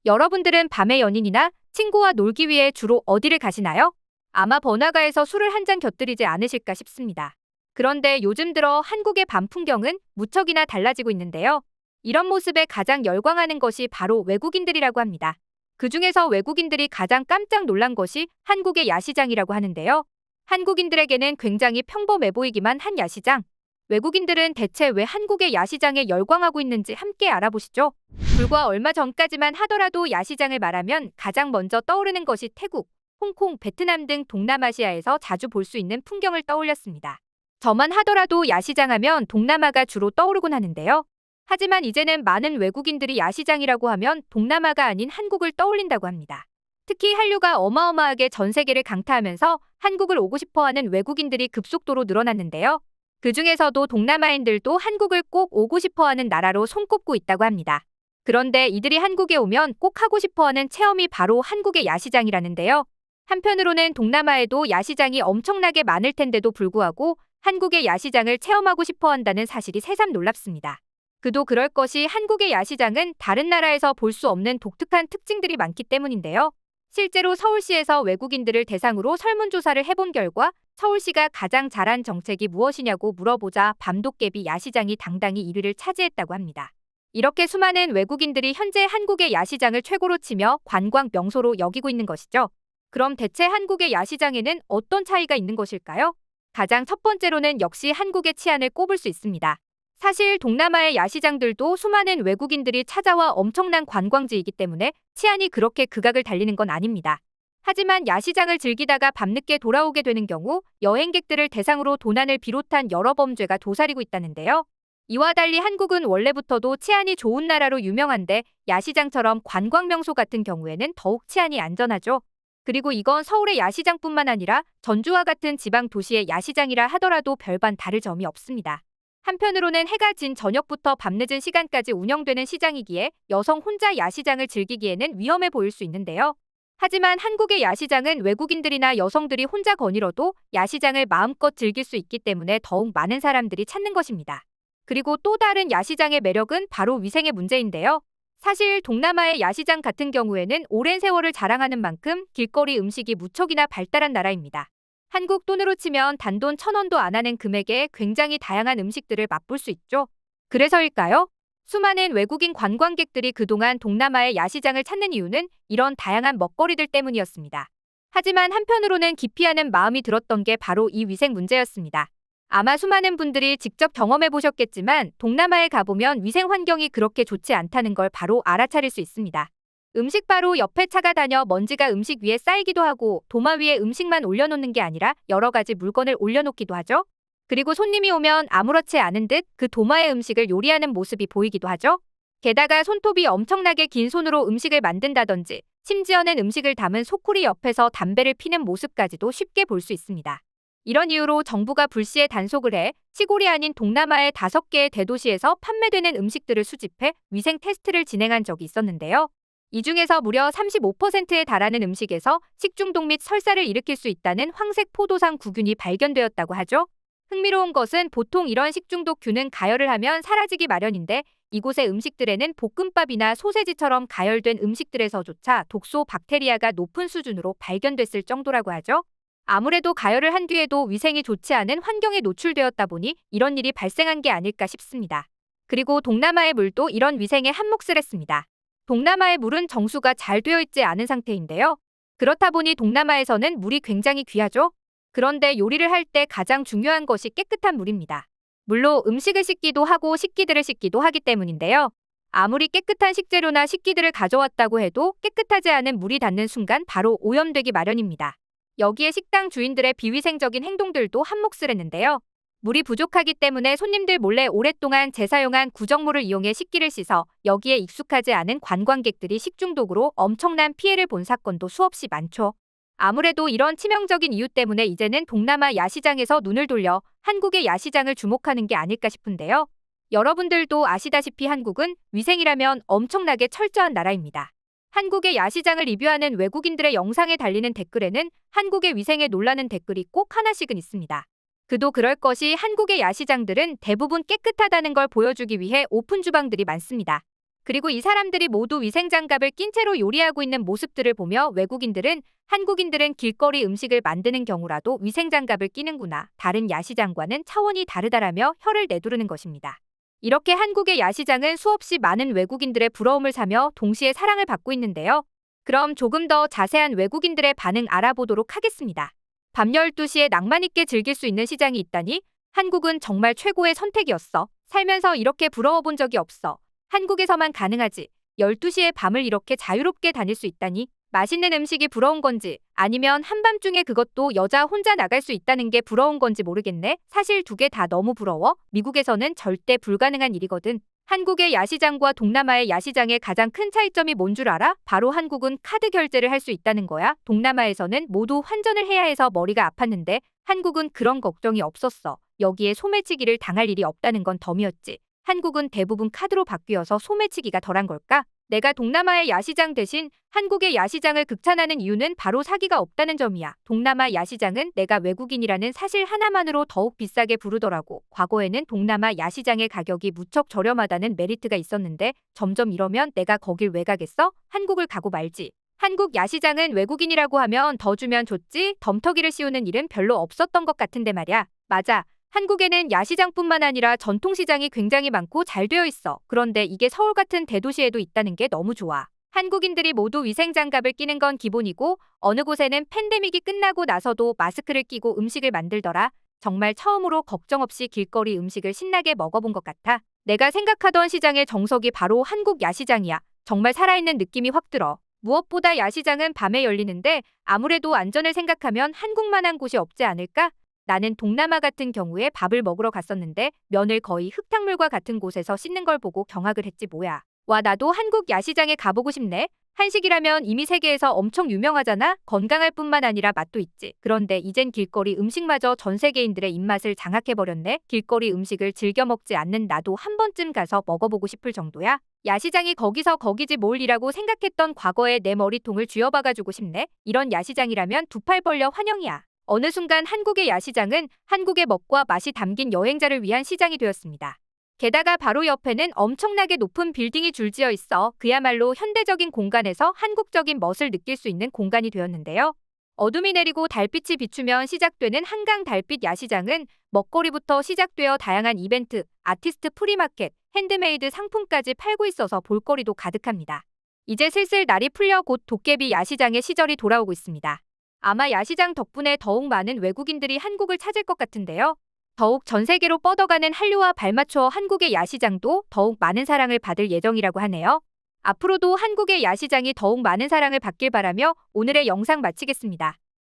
여러분들은 밤에 연인이나 친구와 놀기 위해 주로 어디를 가시나요? 아마 번화가에서 술을 한 잔 곁들이지 않으실까 싶습니다. 그런데 요즘 들어 한국의 밤 풍경은 무척이나 달라지고 있는데요. 이런 모습에 가장 열광하는 것이 바로 외국인들이라고 합니다. 그중에서 외국인들이 가장 깜짝 놀란 것이 한국의 야시장이라고 하는데요. 한국인들에게는 굉장히 평범해 보이기만 한 야시장. 외국인들은 대체 왜 한국의 야시장에 열광하고 있는지 함께 알아보시죠. 불과 얼마 전까지만 하더라도 야시장을 말하면 가장 먼저 떠오르는 것이 태국, 홍콩, 베트남 등 동남아시아에서 자주 볼 수 있는 풍경을 떠올렸습니다. 저만 하더라도 야시장 하면 동남아가 주로 떠오르곤 하는데요. 하지만 이제는 많은 외국인들이 야시장이라고 하면 동남아가 아닌 한국을 떠올린다고 합니다. 특히 한류가 어마어마하게 전 세계를 강타하면서 한국을 오고 싶어하는 외국인들이 급속도로 늘어났는데요. 그중에서도 동남아인들도 한국을 꼭 오고 싶어하는 나라로 손꼽고 있다고 합니다. 그런데 이들이 한국에 오면 꼭 하고 싶어하는 체험이 바로 한국의 야시장이라는데요. 한편으로는 동남아에도 야시장이 엄청나게 많을 텐데도 불구하고 한국의 야시장을 체험하고 싶어한다는 사실이 새삼 놀랍습니다. 그도 그럴 것이 한국의 야시장은 다른 나라에서 볼 수 없는 독특한 특징들이 많기 때문인데요. 실제로 서울시에서 외국인들을 대상으로 설문조사를 해본 결과 서울시가 가장 잘한 정책이 무엇이냐고 물어보자 밤도깨비 야시장이 당당히 1위를 차지했다고 합니다. 이렇게 수많은 외국인들이 현재 한국의 야시장을 최고로 치며 관광 명소로 여기고 있는 것이죠. 그럼 대체 한국의 야시장에는 어떤 차이가 있는 것일까요? 가장 첫 번째로는 역시 한국의 치안을 꼽을 수 있습니다. 사실 동남아의 야시장들도 수많은 외국인들이 찾아와 엄청난 관광지이기 때문에 치안이 그렇게 극악을 달리는 건 아닙니다. 하지만 야시장을 즐기다가 밤늦게 돌아오게 되는 경우 여행객들을 대상으로 도난을 비롯한 여러 범죄가 도사리고 있다는데요. 이와 달리 한국은 원래부터도 치안이 좋은 나라로 유명한데 야시장처럼 관광 명소 같은 경우에는 더욱 치안이 안전하죠. 그리고 이건 서울의 야시장뿐만 아니라 전주와 같은 지방 도시의 야시장이라 하더라도 별반 다를 점이 없습니다. 한편으로는 해가 진 저녁부터 밤늦은 시간까지 운영되는 시장이기에 여성 혼자 야시장을 즐기기에는 위험해 보일 수 있는데요. 하지만 한국의 야시장은 외국인들이나 여성들이 혼자 거닐어도 야시장을 마음껏 즐길 수 있기 때문에 더욱 많은 사람들이 찾는 것입니다. 그리고 또 다른 야시장의 매력은 바로 위생의 문제인데요. 사실 동남아의 야시장 같은 경우에는 오랜 세월을 자랑하는 만큼 길거리 음식이 무척이나 발달한 나라입니다. 한국 돈으로 치면 단돈 1,000원도 안 하는 금액에 굉장히 다양한 음식들을 맛볼 수 있죠. 그래서일까요? 수많은 외국인 관광객들이 그동안 동남아의 야시장을 찾는 이유는 이런 다양한 먹거리들 때문이었습니다. 하지만 한편으로는 기피하는 마음이 들었던 게 바로 이 위생 문제였습니다. 아마 수많은 분들이 직접 경험해 보셨겠지만 동남아에 가보면 위생 환경이 그렇게 좋지 않다는 걸 바로 알아차릴 수 있습니다. 음식 바로 옆에 차가 다녀 먼지가 음식 위에 쌓이기도 하고 도마 위에 음식만 올려놓는 게 아니라 여러 가지 물건을 올려놓기도 하죠. 그리고 손님이 오면 아무렇지 않은 듯 그 도마에 음식을 요리하는 모습이 보이기도 하죠. 게다가 손톱이 엄청나게 긴 손으로 음식을 만든다든지 심지어는 음식을 담은 소쿠리 옆에서 담배를 피는 모습까지도 쉽게 볼 수 있습니다. 이런 이유로 정부가 불시에 단속을 해 시골이 아닌 동남아의 5개의 대도시에서 판매되는 음식들을 수집해 위생 테스트를 진행한 적이 있었는데요. 이 중에서 무려 35%에 달하는 음식에서 식중독 및 설사를 일으킬 수 있다는 황색 포도상 구균이 발견되었다고 하죠. 흥미로운 것은 보통 이런 식중독균은 가열을 하면 사라지기 마련인데 이곳의 음식들에는 볶음밥이나 소세지처럼 가열된 음식들에서조차 독소 박테리아가 높은 수준으로 발견됐을 정도라고 하죠. 아무래도 가열을 한 뒤에도 위생이 좋지 않은 환경에 노출되었다 보니 이런 일이 발생한 게 아닐까 싶습니다. 그리고 동남아의 물도 이런 위생에 한몫을 했습니다. 동남아의 물은 정수가 잘 되어 있지 않은 상태인데요. 그렇다 보니 동남아에서는 물이 굉장히 귀하죠. 그런데 요리를 할 때 가장 중요한 것이 깨끗한 물입니다. 물로 음식을 씻기도 하고 식기들을 씻기도 하기 때문인데요. 아무리 깨끗한 식재료나 식기들을 가져왔다고 해도 깨끗하지 않은 물이 닿는 순간 바로 오염되기 마련입니다. 여기에 식당 주인들의 비위생적인 행동들도 한몫을 했는데요. 물이 부족하기 때문에 손님들 몰래 오랫동안 재사용한 구정물을 이용해 식기를 씻어 여기에 익숙하지 않은 관광객들이 식중독으로 엄청난 피해를 본 사건도 수없이 많죠. 아무래도 이런 치명적인 이유 때문에 이제는 동남아 야시장에서 눈을 돌려 한국의 야시장을 주목하는 게 아닐까 싶은데요. 여러분들도 아시다시피 한국은 위생이라면 엄청나게 철저한 나라입니다. 한국의 야시장을 리뷰하는 외국인들의 영상에 달리는 댓글에는 한국의 위생에 놀라는 댓글이 꼭 하나씩은 있습니다. 그도 그럴 것이 한국의 야시장들은 대부분 깨끗하다는 걸 보여주기 위해 오픈 주방들이 많습니다. 그리고 이 사람들이 모두 위생장갑을 낀 채로 요리하고 있는 모습들을 보며 외국인들은 한국인들은 길거리 음식을 만드는 경우라도 위생장갑을 끼는구나. 다른 야시장과는 차원이 다르다라며 혀를 내두르는 것입니다. 이렇게 한국의 야시장은 수없이 많은 외국인들의 부러움을 사며 동시에 사랑을 받고 있는데요. 그럼 조금 더 자세한 외국인들의 반응 알아보도록 하겠습니다. 밤 12시에 낭만 있게 즐길 수 있는 시장이 있다니 한국은 정말 최고의 선택이었어. 살면서 이렇게 부러워 본 적이 없어. 한국에서만 가능하지. 12시에 밤을 이렇게 자유롭게 다닐 수 있다니. 맛있는 음식이 부러운 건지 아니면 한밤중에 그것도 여자 혼자 나갈 수 있다는 게 부러운 건지 모르겠네. 사실 두 개 다 너무 부러워. 미국에서는 절대 불가능한 일이거든. 한국의 야시장과 동남아의 야시장의 가장 큰 차이점이 뭔 줄 알아? 바로 한국은 카드 결제를 할 수 있다는 거야. 동남아에서는 모두 환전을 해야 해서 머리가 아팠는데 한국은 그런 걱정이 없었어. 여기에 소매치기를 당할 일이 없다는 건 덤이었지. 한국은 대부분 카드로 바뀌어서 소매치기가 덜한 걸까? 내가 동남아의 야시장 대신 한국의 야시장을 극찬하는 이유는 바로 사기가 없다는 점이야. 동남아 야시장은 내가 외국인이라는 사실 하나만으로 더욱 비싸게 부르더라고. 과거에는 동남아 야시장의 가격이 무척 저렴하다는 메리트가 있었는데 점점 이러면 내가 거길 왜 가겠어? 한국을 가고 말지. 한국 야시장은 외국인이라고 하면 더 주면 좋지 덤터기를 씌우는 일은 별로 없었던 것 같은데 말야. 맞아. 한국에는 야시장뿐만 아니라 전통시장이 굉장히 많고 잘 되어 있어. 그런데 이게 서울 같은 대도시에도 있다는 게 너무 좋아. 한국인들이 모두 위생장갑을 끼는 건 기본이고 어느 곳에는 팬데믹이 끝나고 나서도 마스크를 끼고 음식을 만들더라. 정말 처음으로 걱정 없이 길거리 음식을 신나게 먹어본 것 같아. 내가 생각하던 시장의 정석이 바로 한국 야시장이야. 정말 살아있는 느낌이 확 들어. 무엇보다 야시장은 밤에 열리는데 아무래도 안전을 생각하면 한국만한 곳이 없지 않을까? 나는 동남아 같은 경우에 밥을 먹으러 갔었는데 면을 거의 흙탕물과 같은 곳에서 씻는 걸 보고 경악을 했지 뭐야. 와 나도 한국 야시장에 가보고 싶네. 한식이라면 이미 세계에서 엄청 유명하잖아. 건강할 뿐만 아니라 맛도 있지. 그런데 이젠 길거리 음식마저 전 세계인들의 입맛을 장악해버렸네. 길거리 음식을 즐겨 먹지 않는 나도 한 번쯤 가서 먹어보고 싶을 정도야. 야시장이 거기서 거기지 뭘이라고 생각했던 과거에 내 머리통을 쥐어박아주고 싶네. 이런 야시장이라면 두 팔 벌려 환영이야. 어느 순간 한국의 야시장은 한국의 먹과 맛이 담긴 여행자를 위한 시장이 되었습니다. 게다가 바로 옆에는 엄청나게 높은 빌딩이 줄지어 있어 그야말로 현대적인 공간에서 한국적인 멋을 느낄 수 있는 공간이 되었는데요. 어둠이 내리고 달빛이 비추면 시작되는 한강 달빛 야시장은 먹거리부터 시작되어 다양한 이벤트, 아티스트 프리마켓, 핸드메이드 상품까지 팔고 있어서 볼거리도 가득합니다. 이제 슬슬 날이 풀려 곧 도깨비 야시장의 시절이 돌아오고 있습니다. 아마 야시장 덕분에 더욱 많은 외국인들이 한국을 찾을 것 같은데요. 더욱 전 세계로 뻗어가는 한류와 발맞춰 한국의 야시장도 더욱 많은 사랑을 받을 예정이라고 하네요. 앞으로도 한국의 야시장이 더욱 많은 사랑을 받길 바라며 오늘의 영상 마치겠습니다.